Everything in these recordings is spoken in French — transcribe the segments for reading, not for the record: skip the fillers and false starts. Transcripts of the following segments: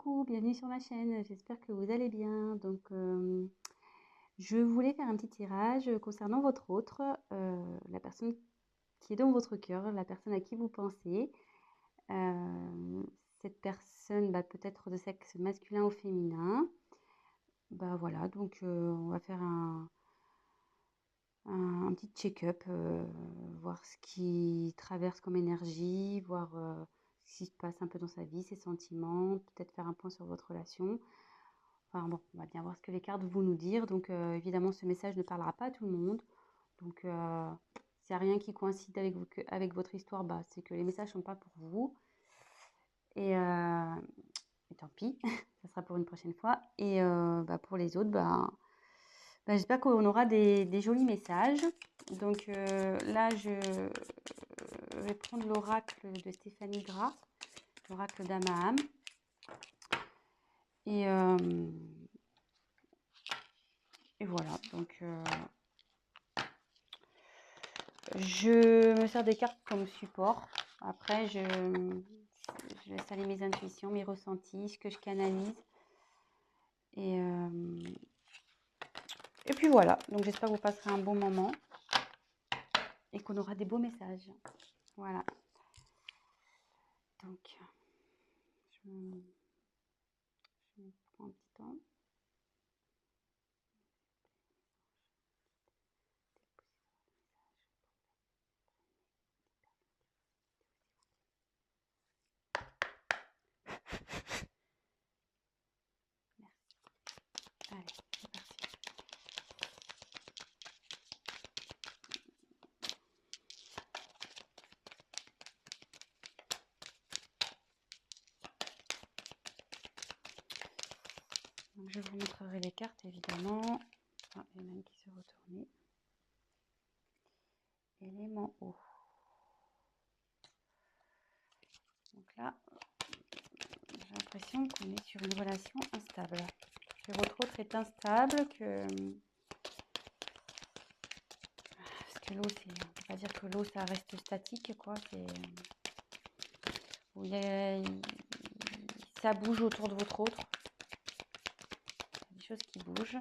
Coucou, bienvenue sur ma chaîne, j'espère que vous allez bien. Donc, je voulais faire un petit tirage concernant votre autre, la personne qui est dans votre cœur, la personne à qui vous pensez. Cette personne, peut-être de sexe masculin ou féminin. Voilà, donc on va faire un petit check-up, voir ce qui traverse comme énergie, voir ce qui se passe un peu dans sa vie, ses sentiments, peut-être faire un point sur votre relation. Enfin bon, on va bien voir ce que les cartes vont nous dire. Donc évidemment, ce message ne parlera pas à tout le monde. Donc s'il n'y a rien qui coïncide avec votre histoire, c'est que les messages ne sont pas pour vous. Et tant pis, ça sera pour une prochaine fois. Et pour les autres, j'espère qu'on aura des jolis messages. Donc là, je vais prendre l'oracle de Stéphanie Gras, l'oracle d'Amaham. Et voilà, donc je me sers des cartes comme support. Après, je laisse aller mes intuitions, mes ressentis, ce que je canalise. Et puis voilà, donc j'espère que vous passerez un bon moment et qu'on aura des beaux messages. Voilà. Donc, je prends un petit temps. Merci. Allez, c'est parti. Donc, je vous montrerai les cartes, évidemment. Ah, il y en a une qui s'est retournée. Élément eau. Donc là, j'ai l'impression qu'on est sur une relation instable. Que votre autre est instable, parce que l'eau, on ne peut pas dire que l'eau, ça reste statique, quoi. Ça bouge autour de votre autre. Il y a des choses qui bougent.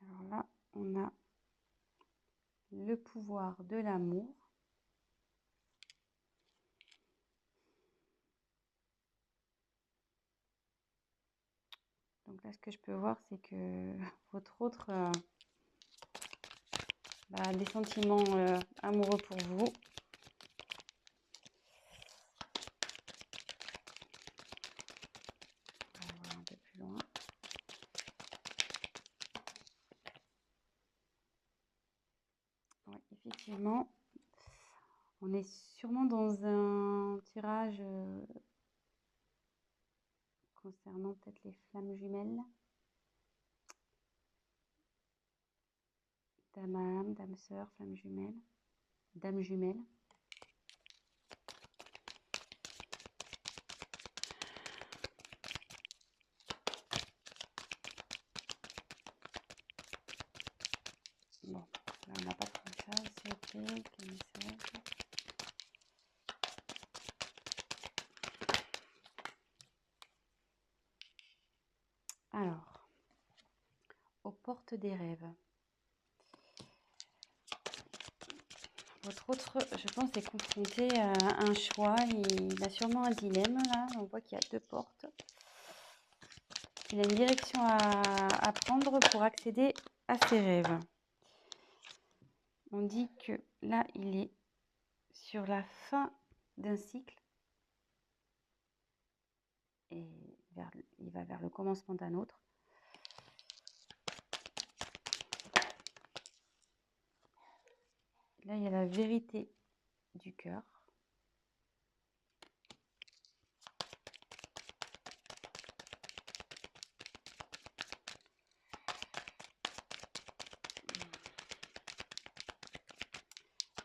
Alors là, on a le pouvoir de l'amour. Donc là, ce que je peux voir, c'est que votre autre a des sentiments amoureux pour vous. On va voir un peu plus loin. Oui, effectivement, on est sûrement dans un tirage concernant peut-être les flammes jumelles. Dame âme, dame sœur, flamme jumelle, dame jumelle. Bon, là on n'a pas trop ça, c'est ok, quel message. Alors, aux portes des rêves. Votre autre, je pense, est confronté à un choix. Il a sûrement un dilemme, là. On voit qu'il y a deux portes. Il a une direction à prendre pour accéder à ses rêves. On dit que là, il est sur la fin d'un cycle et il va vers le commencement d'un autre. Là, il y a la vérité du cœur.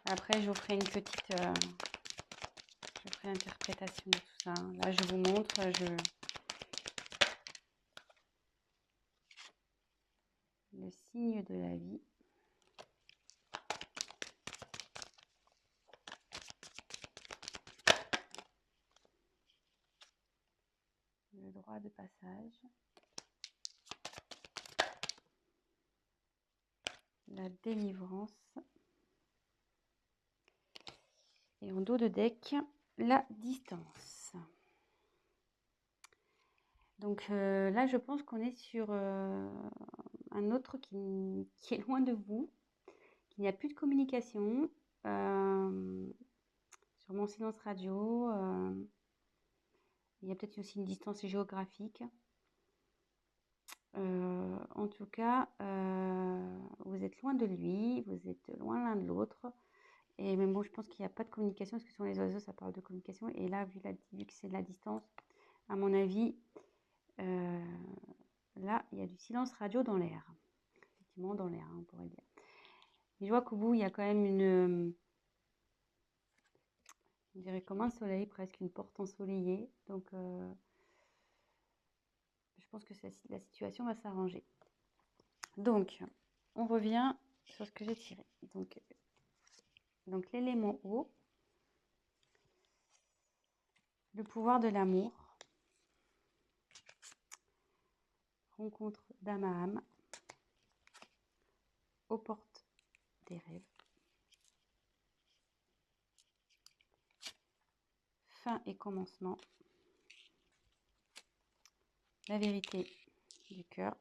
Après, je vous ferai une petite interprétation de tout ça. Là, je vous montre, le signe de la vie. 3 de passage. La délivrance. Et en dos de deck, la distance. Donc là, je pense qu'on est sur un autre qui est loin de vous, qu'il n'y a plus de communication. Sur mon silence radio, il y a peut-être aussi une distance géographique. En tout cas, vous êtes loin de lui, vous êtes loin l'un de l'autre. Et même bon, je pense qu'il n'y a pas de communication, parce que sur les oiseaux, ça parle de communication. Et là, vu que c'est de la distance, à mon avis, là, il y a du silence radio dans l'air. Effectivement, dans l'air, on pourrait dire. Et je vois qu'au bout, il y a quand même on dirait comme un soleil, presque une porte ensoleillée. Donc, je pense que la situation va s'arranger. Donc, on revient sur ce que j'ai tiré. Donc l'élément eau, le pouvoir de l'amour, rencontre d'âme à âme, aux portes des rêves, fin et commencement, la vérité du cœur,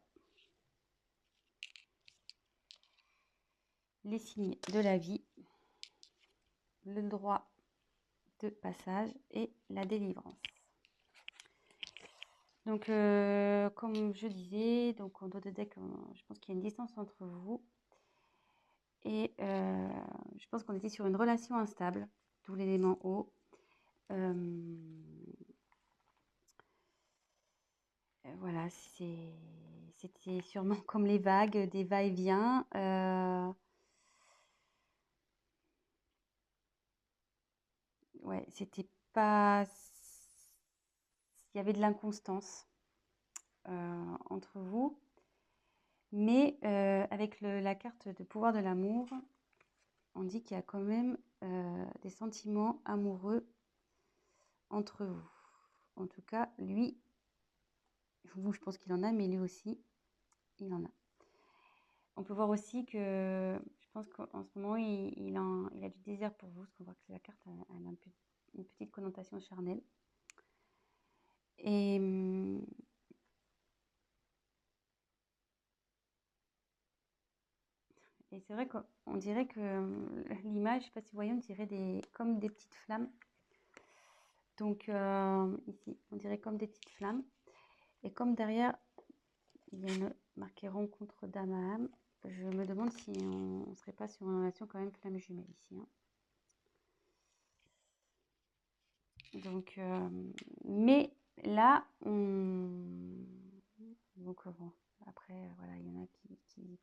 les signes de la vie, le droit de passage et la délivrance. Donc, comme je disais, donc en dos de deck, je pense qu'il y a une distance entre vous. Et je pense qu'on était sur une relation instable, d'où l'élément eau. Voilà, c'était sûrement comme les vagues, des va-et-vient. Ouais, c'était pas. Il y avait de l'inconstance entre vous. Mais avec la carte de pouvoir de l'amour, on dit qu'il y a quand même des sentiments amoureux entre vous. En tout cas, lui, vous, je pense qu'il en a, mais lui aussi, il en a. On peut voir aussi que je pense qu'en ce moment, il a du désir pour vous, parce qu'on voit que la carte elle a une petite connotation charnelle. Et c'est vrai qu'on dirait que l'image, je ne sais pas si vous voyez, on dirait comme des petites flammes. Donc ici, on dirait comme des petites flammes. Et comme derrière, il y a une marquée rencontre d'âme à âme, je me demande si on ne serait pas sur une relation quand même flamme jumelle ici. Hein. Donc, mais là, donc bon, après, voilà, il y en a qui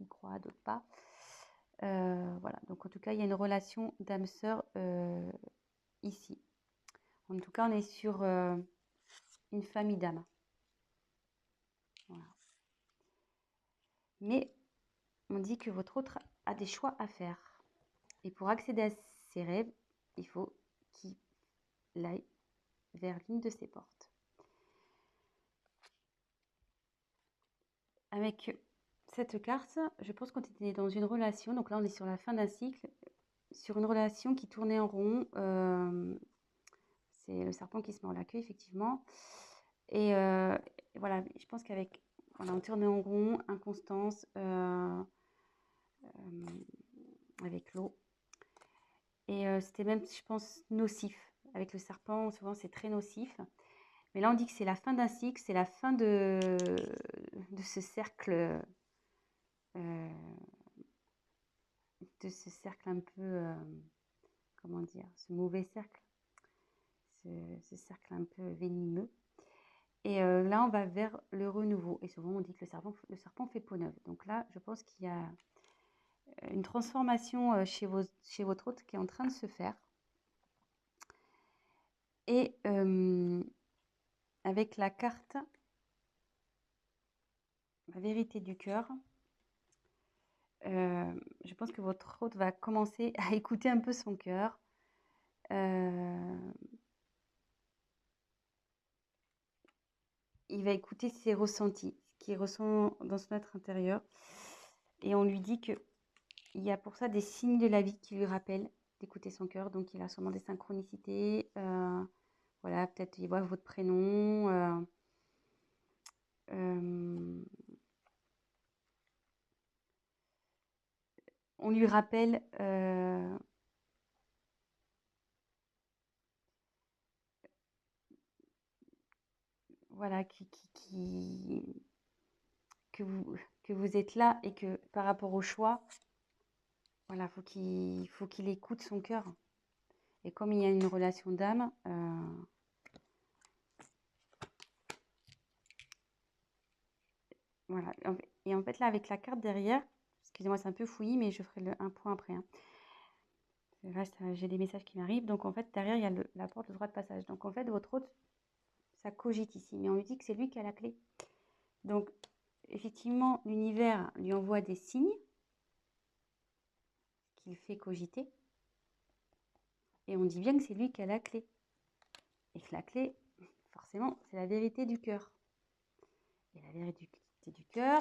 croient, d'autres pas. Voilà, donc en tout cas, il y a une relation d'âme-sœur ici. En tout cas, on est sur une famille d'âmes. Voilà. Mais on dit que votre autre a des choix à faire. Et pour accéder à ses rêves, il faut qu'il aille vers l'une de ses portes. Avec cette carte, je pense qu'on était dans une relation, donc là on est sur la fin d'un cycle, sur une relation qui tournait en rond. C'est le serpent qui se mord la queue, effectivement. Et voilà, je pense qu'avec, voilà, on tournait en rond, inconstance, avec l'eau. Et c'était même, je pense, nocif. Avec le serpent, souvent c'est très nocif. Mais là, on dit que c'est la fin d'un cycle, c'est la fin de ce cercle, un peu, comment dire, ce mauvais cercle, ce cercle un peu venimeux. Et là, on va vers le renouveau. Et souvent, on dit que le serpent fait peau neuve. Donc là, je pense qu'il y a une transformation chez votre hôte qui est en train de se faire. Et avec la carte, la vérité du cœur, je pense que votre hôte va commencer à écouter un peu son cœur. il va écouter ses ressentis, ce qu'il ressent dans son être intérieur. Et on lui dit qu'il y a pour ça des signes de la vie qui lui rappellent d'écouter son cœur. Donc, il a sûrement des synchronicités. Voilà, peut-être il voit votre prénom. On lui rappelle voilà, que vous êtes là et que par rapport au choix, voilà, faut qu'il écoute son cœur. Et comme il y a une relation d'âme, voilà. Et en fait, là, avec la carte derrière, excusez-moi, c'est un peu fouillis, mais je ferai un point après. Hein. Là, j'ai des messages qui m'arrivent. Donc, en fait, derrière, il y a la porte, le droit de passage. Donc, en fait, votre hôte, ça cogite ici. Mais on lui dit que c'est lui qui a la clé. Donc, effectivement, l'univers lui envoie des signes qu'il fait cogiter. Et on dit bien que c'est lui qui a la clé. Et que la clé, forcément, c'est la vérité du cœur. Et la vérité du cœur,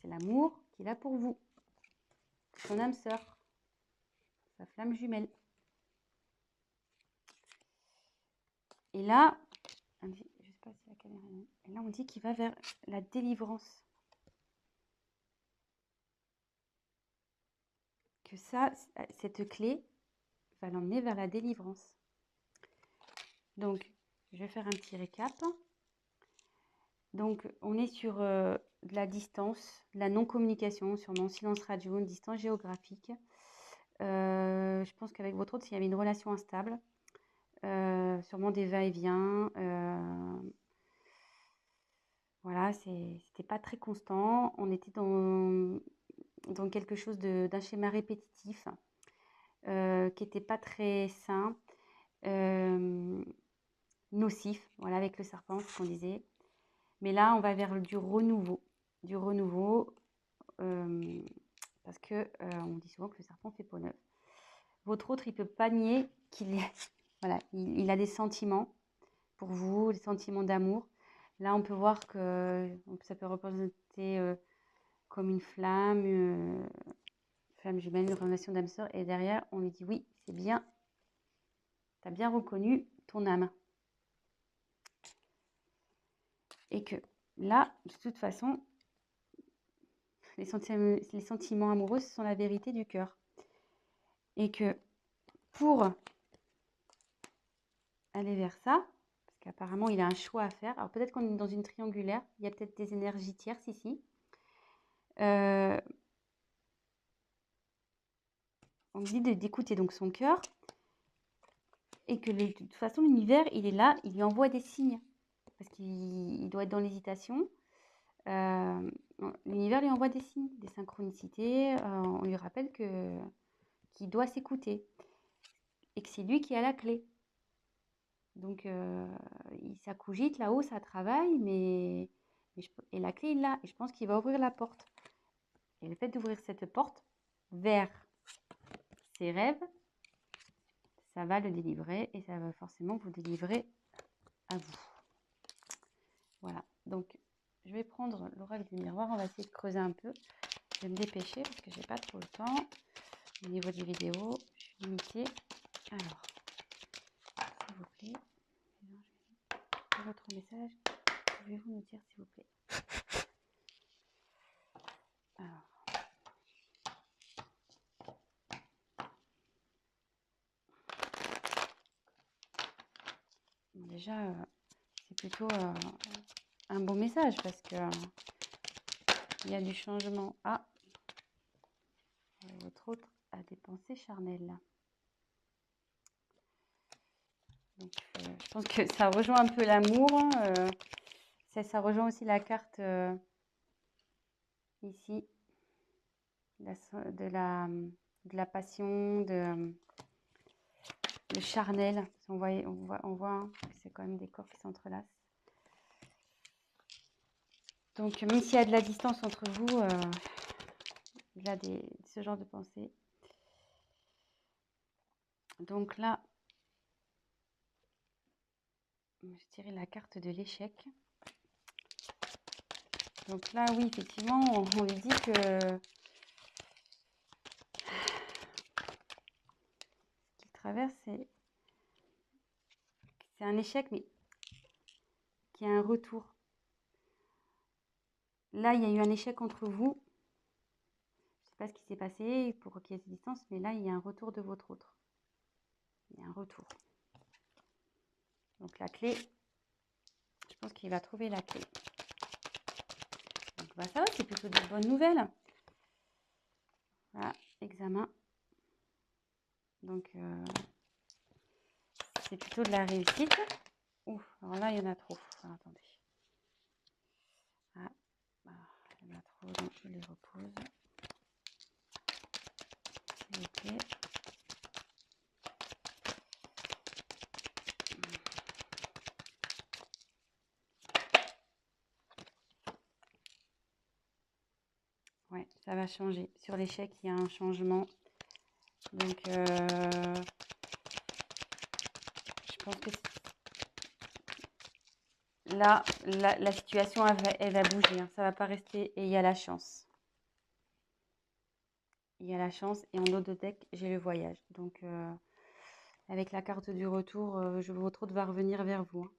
c'est l'amour qu'il a pour vous. Son âme sœur, sa flamme jumelle. Et là, je ne sais pas si la caméra est... Et là, on dit qu'il va vers la délivrance. Que ça, cette clé va l'emmener vers la délivrance. Donc, je vais faire un petit récap. Donc, on est sur de la distance, de la non-communication, sûrement silence radio, une distance géographique. Je pense qu'avec votre autre, s'il y avait une relation instable, sûrement des va-et-vient. Voilà, c'était pas très constant. On était dans quelque chose d'un schéma répétitif qui n'était pas très sain, nocif, voilà, avec le serpent, ce qu'on disait. Mais là, on va vers du renouveau. Du renouveau, parce que on dit souvent que le serpent fait peau neuve. Votre autre, il ne peut pas nier qu'il voilà, il a des sentiments pour vous, des sentiments d'amour. Là, on peut voir que ça peut représenter comme une flamme jumelle, une relation d'âme sœur. Et derrière, on lui dit oui, c'est bien, tu as bien reconnu ton âme. Et que là, de toute façon, les sentiments amoureux, ce sont la vérité du cœur. Et que pour aller vers ça, parce qu'apparemment, il a un choix à faire. Alors peut-être qu'on est dans une triangulaire, il y a peut-être des énergies tierces ici. On dit d'écouter donc son cœur et que de toute façon, l'univers, il est là, il lui envoie des signes parce qu'il doit être dans l'hésitation. L'univers lui envoie des signes, des synchronicités. On lui rappelle qu'il doit s'écouter et que c'est lui qui a la clé. Donc, ça cogite là-haut, ça travaille, et la clé, il l'a. Et je pense qu'il va ouvrir la porte. Et le fait d'ouvrir cette porte vers ses rêves, ça va le délivrer et ça va forcément vous délivrer à vous. Voilà. Donc, je vais prendre l'oracle du miroir. On va essayer de creuser un peu. Je vais me dépêcher parce que j'ai pas trop le temps. Au niveau des vidéos, je suis limitée. Alors, s'il vous plaît, votre message, pouvez-vous nous dire s'il vous plaît? Alors, déjà, c'est plutôt un bon message parce que il y a du changement. Ah, votre autre a des pensées charnelles. Donc, je pense que ça rejoint un peu l'amour. Ça rejoint aussi la carte ici de la passion, le charnel. On voit que c'est quand même des corps qui s'entrelacent. Donc, même s'il y a de la distance entre vous, il y a ce genre de pensée. Donc là, je tirais la carte de l'échec. Donc là, oui, effectivement, on lui dit que ce qu'il traverse, c'est un échec, mais qui a un retour. Là, il y a eu un échec entre vous. Je ne sais pas ce qui s'est passé pour qu'il y ait cette distance, mais là, il y a un retour de votre autre. Il y a un retour. Donc la clé, je pense qu'il va trouver la clé. Donc bah, ça va, c'est plutôt des bonnes nouvelles. Voilà, examen. Donc c'est plutôt de la réussite. Ouf, alors là, il y en a trop. Alors, attendez. Ah, il y en a trop, donc je les repose. S'il vous plaît. Ouais, ça va changer. Sur l'échec, il y a un changement. Donc, je pense que là, la situation, elle va bouger. Hein. Ça ne va pas rester. Et il y a la chance. Il y a la chance. Et en haut de deck, j'ai le voyage. Donc, avec la carte du retour, votre autre va revenir vers vous. Hein.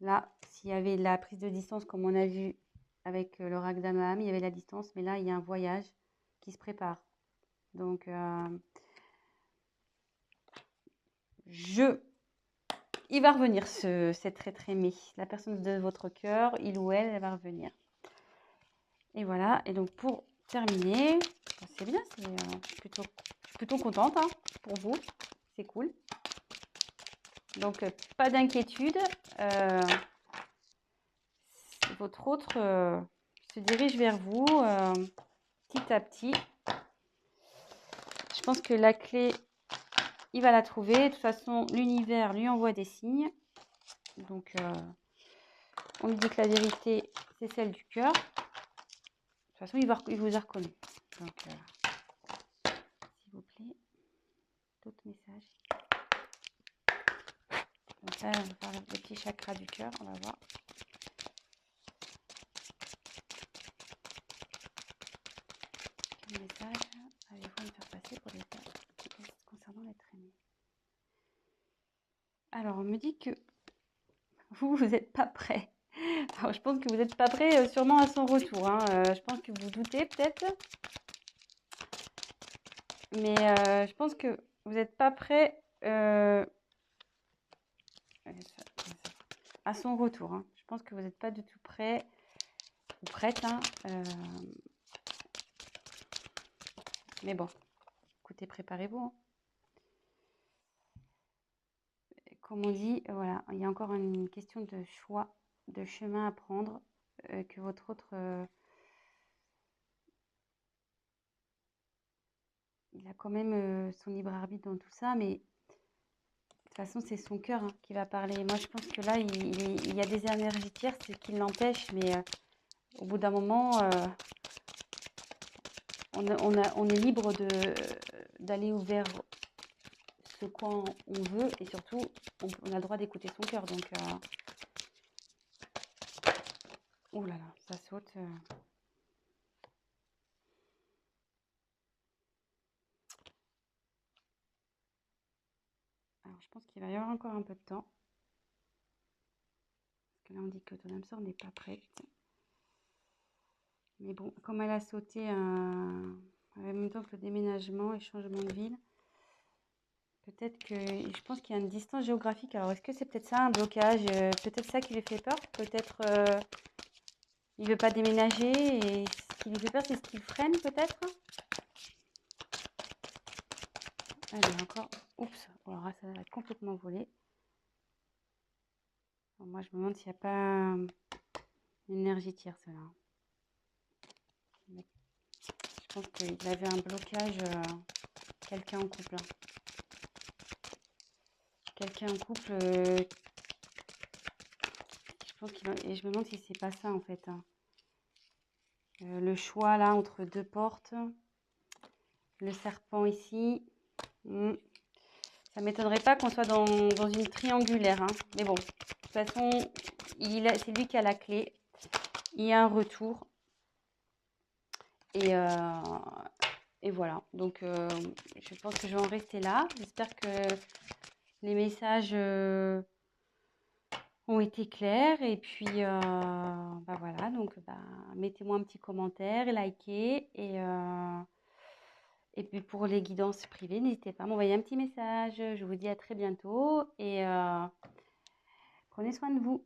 Là, s'il y avait la prise de distance, comme on a vu avec l'oracle d'Amaham, il y avait la distance. Mais là, il y a un voyage qui se prépare. Donc, il va revenir, cet être aimé. La personne de votre cœur, il ou elle va revenir. Et voilà. Et donc, pour terminer, c'est bien. Je suis plutôt contente hein, pour vous. C'est cool. Donc, pas d'inquiétude. Votre autre se dirige vers vous petit à petit. Je pense que la clé, il va la trouver. De toute façon, l'univers lui envoie des signes. Donc, on lui dit que la vérité, c'est celle du cœur. De toute façon, il vous a reconnu. Donc, s'il vous plaît, d'autres messages. Donc là, on va faire le petit chakra du cœur. On va voir. Quel message allez-vous me faire passer pour les tests concernant l'être aimé? Alors, on me dit que vous n'êtes pas prêt. Alors, je pense que vous n'êtes pas prêt sûrement à son retour. Hein. Je pense que vous doutez peut-être. Mais je pense que vous n'êtes pas prêt à son retour. Hein. Je pense que vous n'êtes pas du tout prêt ou prête. Hein. Mais bon, écoutez, préparez-vous. Hein. Comme on dit, voilà, il y a encore une question de choix, de chemin à prendre, que votre autre... il a quand même son libre arbitre dans tout ça, mais de toute façon, c'est son cœur hein, qui va parler. Moi, je pense que là, il y a des énergies tierces qui l'empêchent, mais au bout d'un moment, on est libre d'aller vers ce quoi on veut, et surtout, on a le droit d'écouter son cœur. Donc, oh là là, ça saute. Alors, je pense qu'il va y avoir encore un peu de temps. Parce que là, on dit que ton âme sœur n'est pas prête. Mais bon, comme elle a sauté en même temps que le déménagement et changement de ville, peut-être que... Je pense qu'il y a une distance géographique. Alors, est-ce que c'est peut-être ça, un blocage? Peut-être ça qui lui fait peur. Peut-être il ne veut pas déménager. Et ce qui lui fait peur, c'est ce qui le freine, peut-être. Allez, encore... Oups, alors là, ça va être complètement volé. Alors, moi, je me demande s'il n'y a pas une énergie tierce, là. Je pense qu'il avait un blocage, quelqu'un en couple. Hein. Quelqu'un en couple, je pense et je me demande si c'est pas ça en fait. Hein. Le choix là entre deux portes, le serpent ici. Ça m'étonnerait pas qu'on soit dans une triangulaire. Hein. Mais bon, de toute façon, c'est lui qui a la clé. il y a un retour. Et, et voilà. Donc, je pense que je vais en rester là. J'espère que les messages ont été clairs. Et puis, bah voilà. Donc, bah, mettez-moi un petit commentaire, likez. Et puis, pour les guidances privées, n'hésitez pas à m'envoyer un petit message. Je vous dis à très bientôt. Et prenez soin de vous.